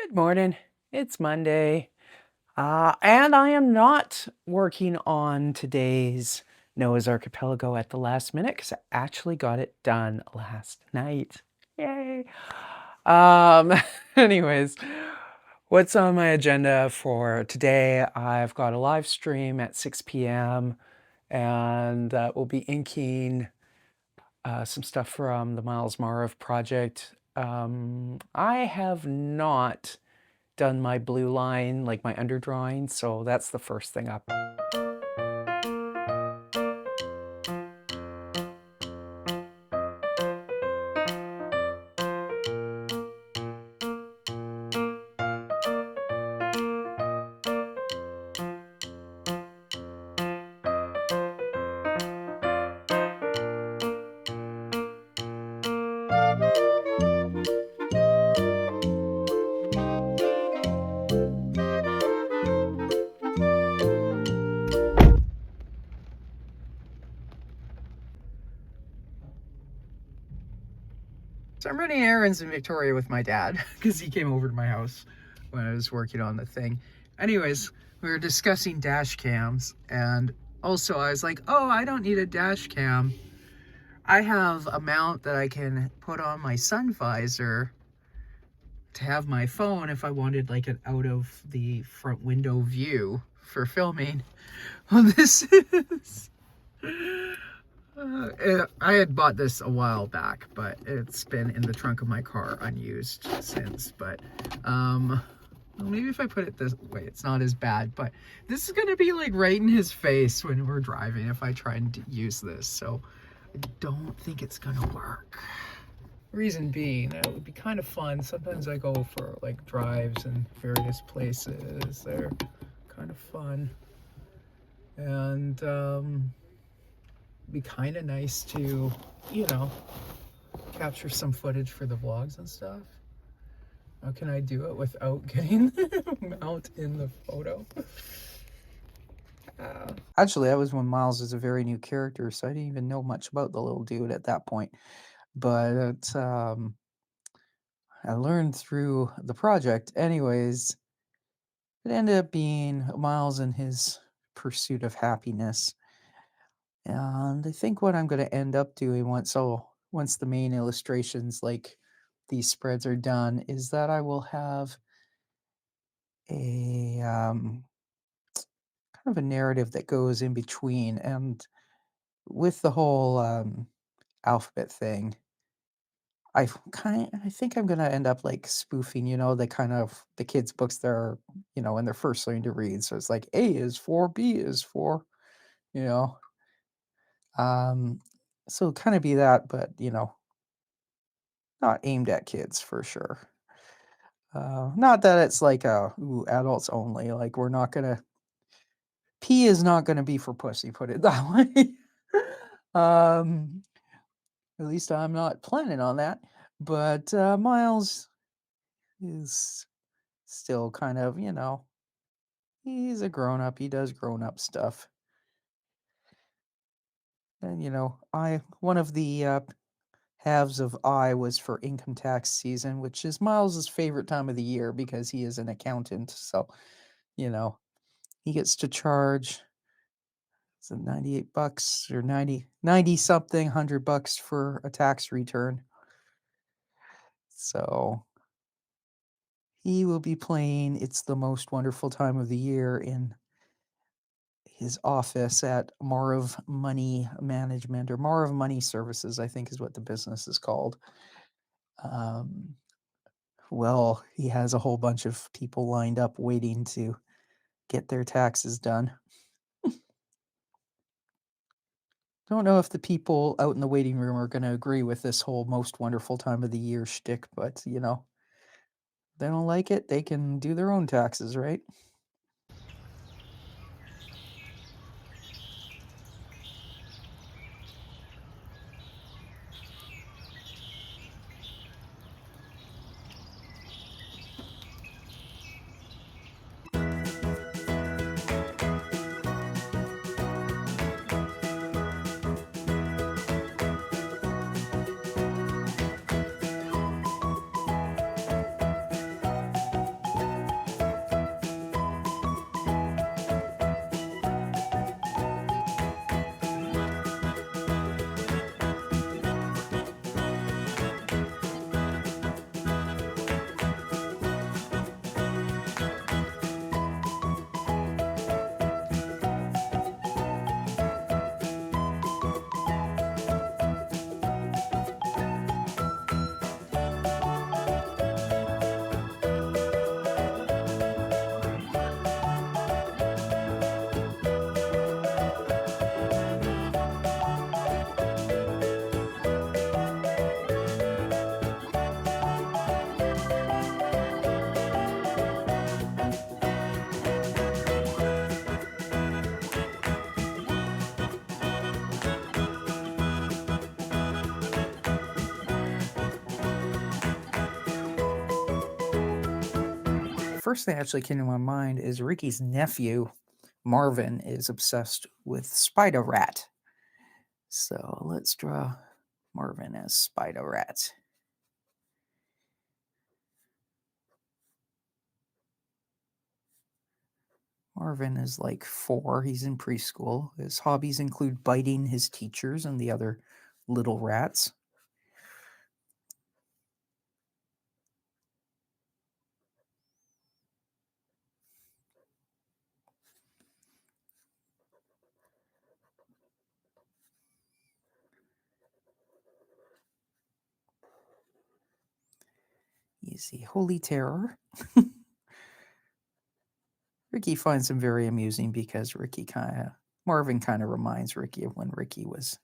Good morning. It's Monday. And I am not working on today's Noah's Archipelago at the last minute because I actually got it done last night. Yay. Um, anyways, what's on my agenda for today? I've got a live stream at 6 p.m. and we'll be inking some stuff from the Miles Marv project. I have not done my blue line, like my underdrawing, so that's the first thing up. So I'm running errands in Victoria with my dad because he came over to my house when I was working on the thing. Anyways, we were discussing dash cams, and also I was like, oh, I don't need a dash cam. I have a mount that I can put on my sun visor to have my phone if I wanted like an out of the front window view for filming. Well, this is... I had bought this a while back, but it's been in the trunk of my car unused since. But well, maybe if I put it this way, it's not as bad. But this is gonna be like right in his face when we're driving if I try and use this. So I don't think it's gonna work. Reason being, it would be kind of fun. Sometimes I go for like drives in various places. They're kind of fun, and be kind of nice to, you know, capture some footage for the vlogs and stuff. How can I do it without getting the mount in the photo? Actually, that was when Miles was a very new character, so I didn't even know much about the little dude at that point. But I learned through the project. Anyways, it ended up being Miles and his pursuit of happiness. And I think what I'm going to end up doing once the main illustrations, like these spreads, are done, is that I will have a kind of a narrative that goes in between. And with the whole alphabet thing, I think I'm going to end up like spoofing, the kids' books that are, when they're first learning to read. So it's like A is for, B is for, you know. So kind of be that, but not aimed at kids for sure. Not that it's like adults only. Like we're not gonna. P is not gonna be for pussy. Put it that way. um, at least I'm not planning on that. But Miles is still kind of, he's a grown up. He does grown up stuff. And one of the halves of I was for income tax season, which is Miles's favorite time of the year because he is an accountant. So, he gets to charge, is it $98 or 90 something, $100 for a tax return. So he will be playing It's the Most Wonderful Time of the Year in his office at Marv Money Management, or Marv Money Services, I think is what the business is called. Well, he has a whole bunch of people lined up waiting to get their taxes done. Don't know if the people out in the waiting room are going to agree with this whole most wonderful time of the year shtick, but they don't like it, they can do their own taxes, right? First thing actually came to my mind is Ricky's nephew, Marvin, is obsessed with Spider Rat. So let's draw Marvin as Spider Rat. Marvin is like 4. He's in preschool. His hobbies include biting his teachers and the other little rats. Easy. Holy Terror. Ricky finds him very amusing because Marvin kind of reminds Ricky of when Ricky was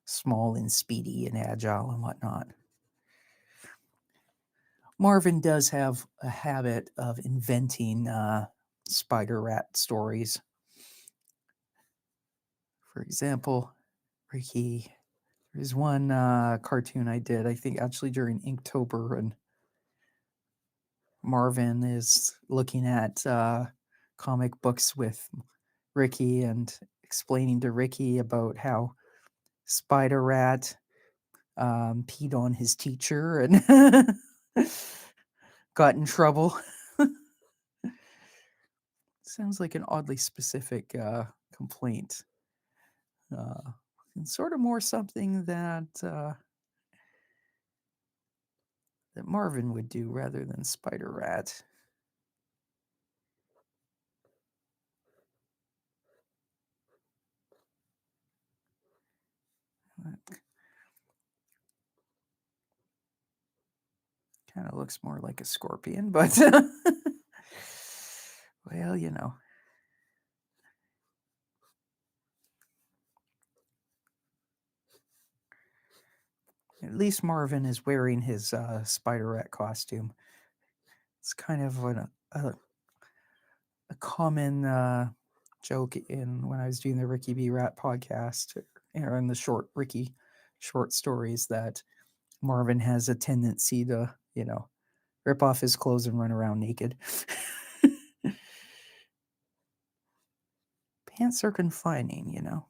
small and speedy and agile and whatnot. Marvin does have a habit of inventing spider rat stories. For example, Ricky, there's one cartoon I did, I think actually during Inktober, and Marvin is looking at comic books with Ricky and explaining to Ricky about how Spider Rat peed on his teacher and got in trouble. Sounds like an oddly specific complaint. And sort of more something that that Marvin would do rather than Spider Rat. Kind of looks more like a scorpion, but well, you know. At least Marvin is wearing his Spider Rat costume. It's kind of a common joke when I was doing the Ricky B. Rat podcast, or in the short Ricky short stories, that Marvin has a tendency to, rip off his clothes and run around naked. Pants are confining,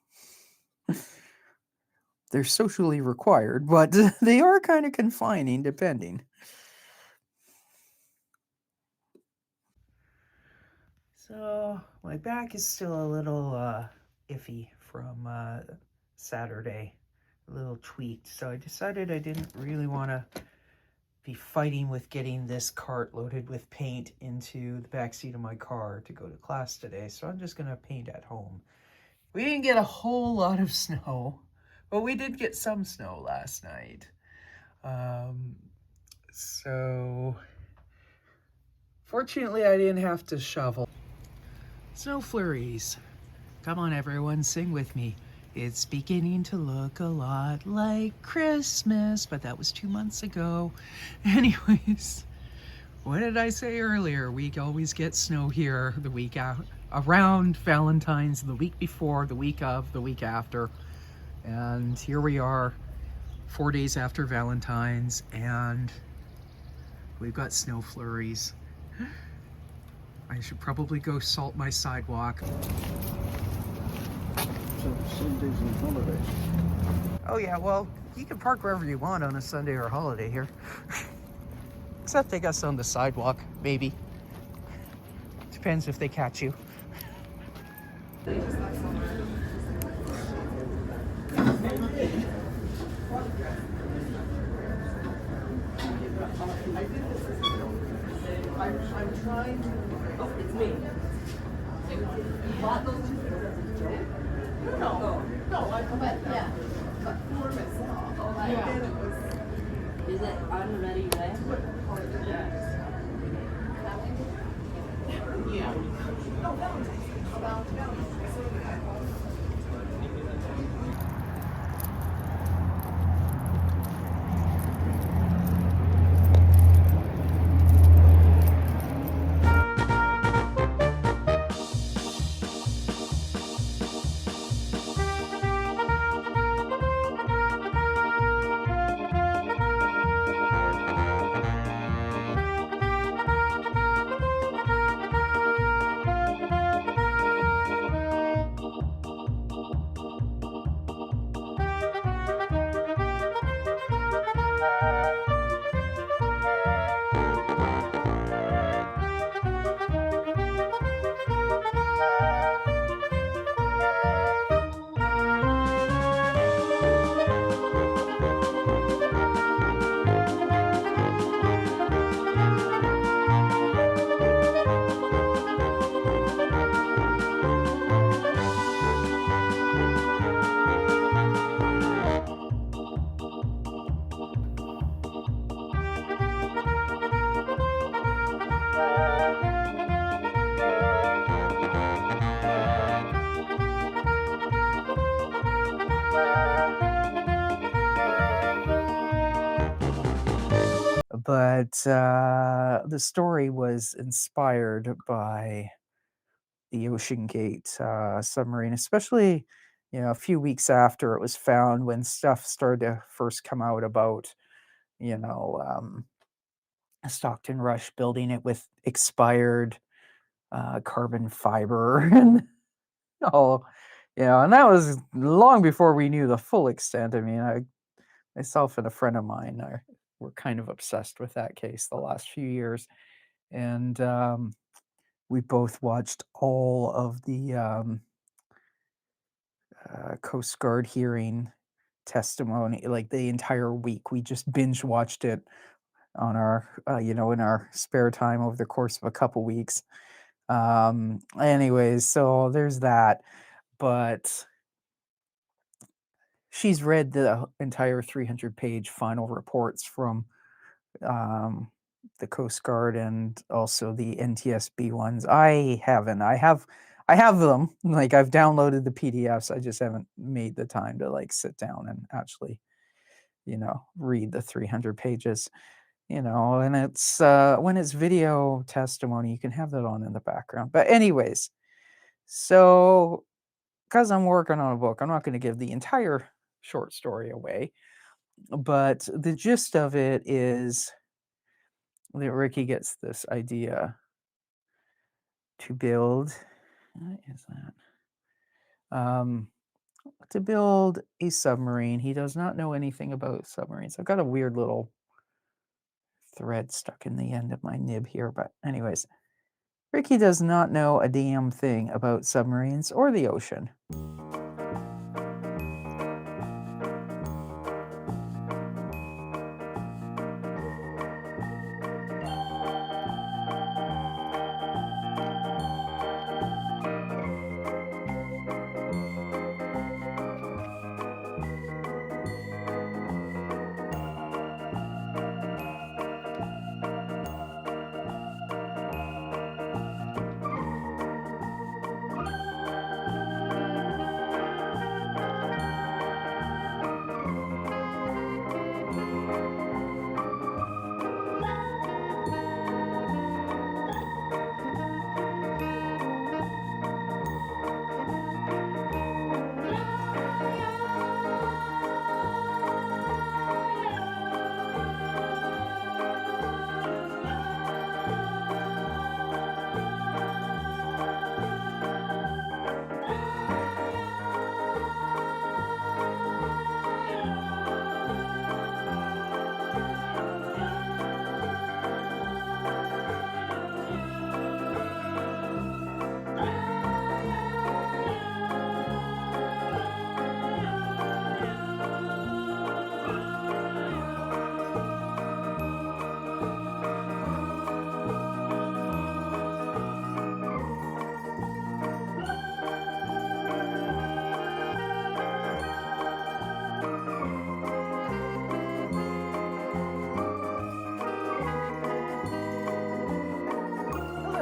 They're socially required, but they are kind of confining, depending. So my back is still a little iffy from Saturday, a little tweaked. So I decided I didn't really want to be fighting with getting this cart loaded with paint into the backseat of my car to go to class today. So I'm just going to paint at home. We didn't get a whole lot of snow, but we did get some snow last night. So fortunately I didn't have to shovel. Snow flurries. Come on everyone, sing with me. It's beginning to look a lot like Christmas, but that was 2 months ago. Anyways, what did I say earlier? We always get snow here the week out, around Valentine's, the week before, the week of, the week after. And here we are, 4 days after Valentine's, and we've got snow flurries. I should probably go salt my sidewalk. Sundays and holidays. Oh yeah, well, you can park wherever you want on a Sunday or a holiday here. Except they got some on the sidewalk, maybe. Depends if they catch you. I'm trying to. Oh, it's me. You bought those two? No, but yeah, but for myself. Yeah. Is it unready red? Yeah. No, Valentine. But the story was inspired by the Oceangate submarine, especially, a few weeks after it was found, when stuff started to first come out about, you know, Stockton Rush building it with expired carbon fiber and all. And that was long before we knew the full extent. I mean, myself and a friend of mine were kind of obsessed with that case the last few years. And we both watched all of the Coast Guard hearing testimony, like the entire week. We just binge watched it on our, in our spare time over the course of a couple weeks. Anyways, so there's that. But she's read the entire 300-page final reports from the Coast Guard and also the NTSB ones. I haven't. I have them. Like, I've downloaded the PDFs. I just haven't made the time to like sit down and actually, read the 300 pages. And it's when it's video testimony, you can have that on in the background. But anyways, so because I'm working on a book, I'm not going to give the entire short story away. But the gist of it is that Ricky gets this idea to build. What is that? To build a submarine. He does not know anything about submarines. I've got a weird little thread stuck in the end of my nib here, but anyways, Ricky does not know a damn thing about submarines or the ocean.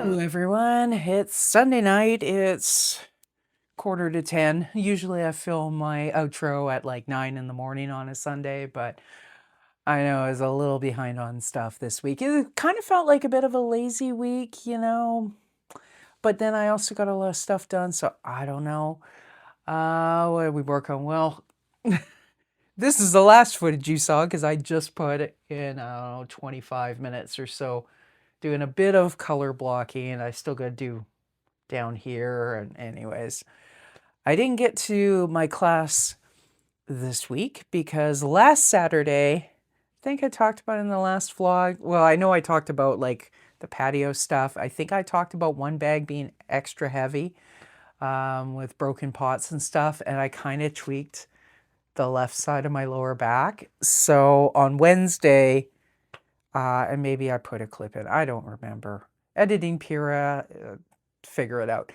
Hello everyone, it's Sunday night, it's 9:45. Usually I film my outro at like 9 in the morning on a Sunday, but I know I was a little behind on stuff this week. It kind of felt like a bit of a lazy week, but then I also got a lot of stuff done, so I don't know. What did we work on? Well, this is the last footage you saw because I just put it in, 25 minutes or so, doing a bit of color blocking. I still got to do down here. And anyways, I didn't get to my class this week because last Saturday, I think I talked about in the last vlog. Well, I know I talked about like the patio stuff. I think I talked about one bag being extra heavy with broken pots and stuff. And I kind of tweaked the left side of my lower back. So on Wednesday, and maybe I put a clip in, I don't remember. Editing Pyra, figure it out.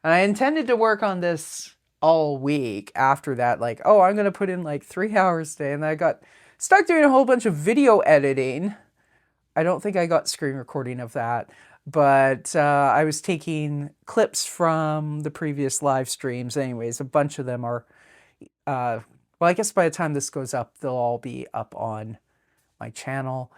And I intended to work on this all week after that, like, oh, I'm going to put in like 3 hours today. And I got stuck doing a whole bunch of video editing. I don't think I got screen recording of that, but I was taking clips from the previous live streams. Anyways, a bunch of them are, well, I guess by the time this goes up, they'll all be up on my channel.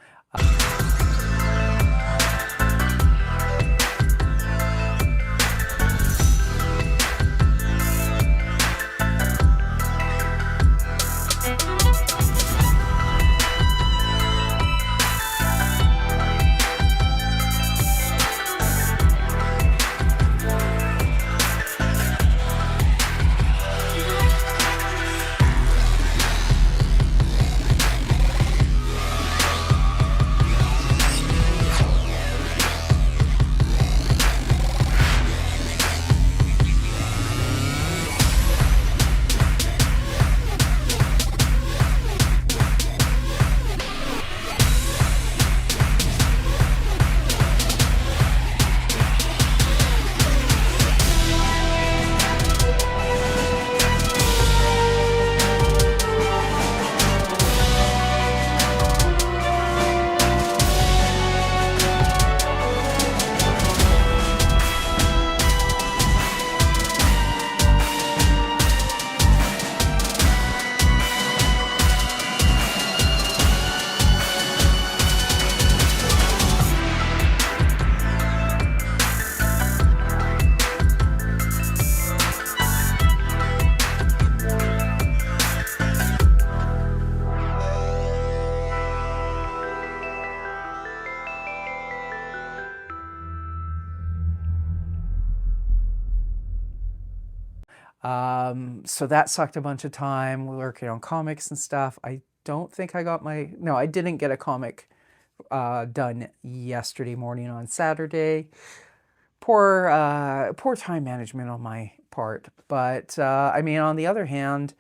So that sucked a bunch of time working on comics and stuff. I don't think I got no, I didn't get a comic done yesterday morning on Saturday. Poor time management on my part. But I mean, on the other hand,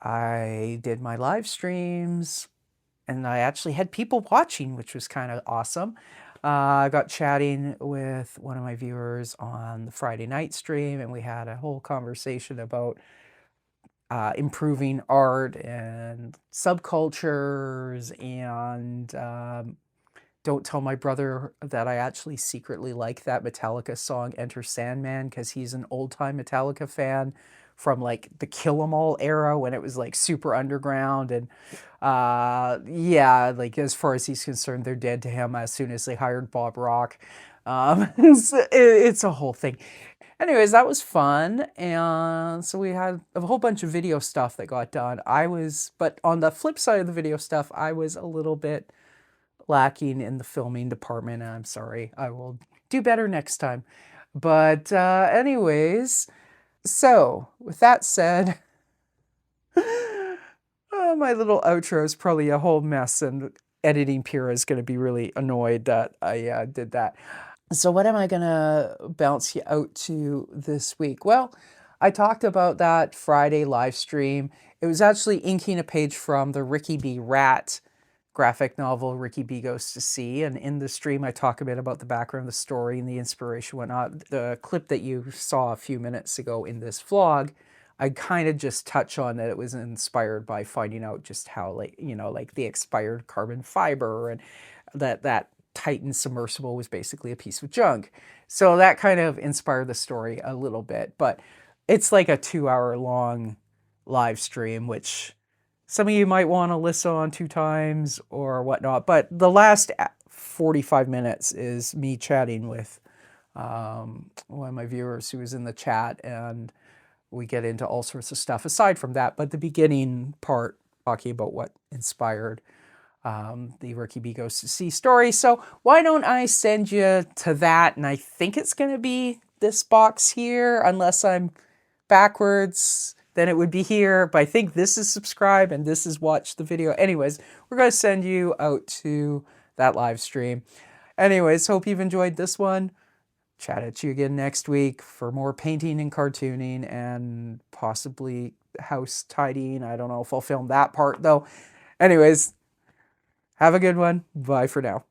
I did my live streams and I actually had people watching, which was kind of awesome. I got chatting with one of my viewers on the Friday night stream, and we had a whole conversation about improving art and subcultures and don't tell my brother that I actually secretly like that Metallica song Enter Sandman because he's an old-time Metallica fan from like the Kill 'Em All era when it was like super underground. And yeah, like as far as he's concerned, they're dead to him as soon as they hired Bob Rock. It's a whole thing. Anyways, that was fun. And so we had a whole bunch of video stuff that got done. But on the flip side of the video stuff, I was a little bit lacking in the filming department. I'm sorry. I will do better next time. But anyways, so with that said, my little outro is probably a whole mess, and editing Pyra is going to be really annoyed that I did that. So what am I going to bounce you out to this week? Well, I talked about that Friday live stream. It was actually inking a page from the Ricky B. Rat graphic novel, Ricky B. Goes to Sea. And in the stream, I talk a bit about the background, the story, and the inspiration, whatnot. The clip that you saw a few minutes ago in this vlog, I kind of just touch on that it was inspired by finding out just how, like, you know, like the expired carbon fiber, and that Titan submersible was basically a piece of junk. So that kind of inspired the story a little bit. But it's like a 2-hour long live stream, which some of you might want to listen on 2 times or whatnot. But the last 45 minutes is me chatting with one of my viewers who was in the chat, and we get into all sorts of stuff aside from that. But the beginning part, talking about what inspired the Ricky B. Goes to Sea story. So why don't I send you to that? And I think it's going to be this box here, unless I'm backwards, then it would be here. But I think this is subscribe and this is watch the video. Anyways, we're going to send you out to that live stream. Anyways, hope you've enjoyed this one. Chat at you again next week for more painting and cartooning and possibly house tidying. I don't know if I'll film that part though. Anyways, have a good one. Bye for now.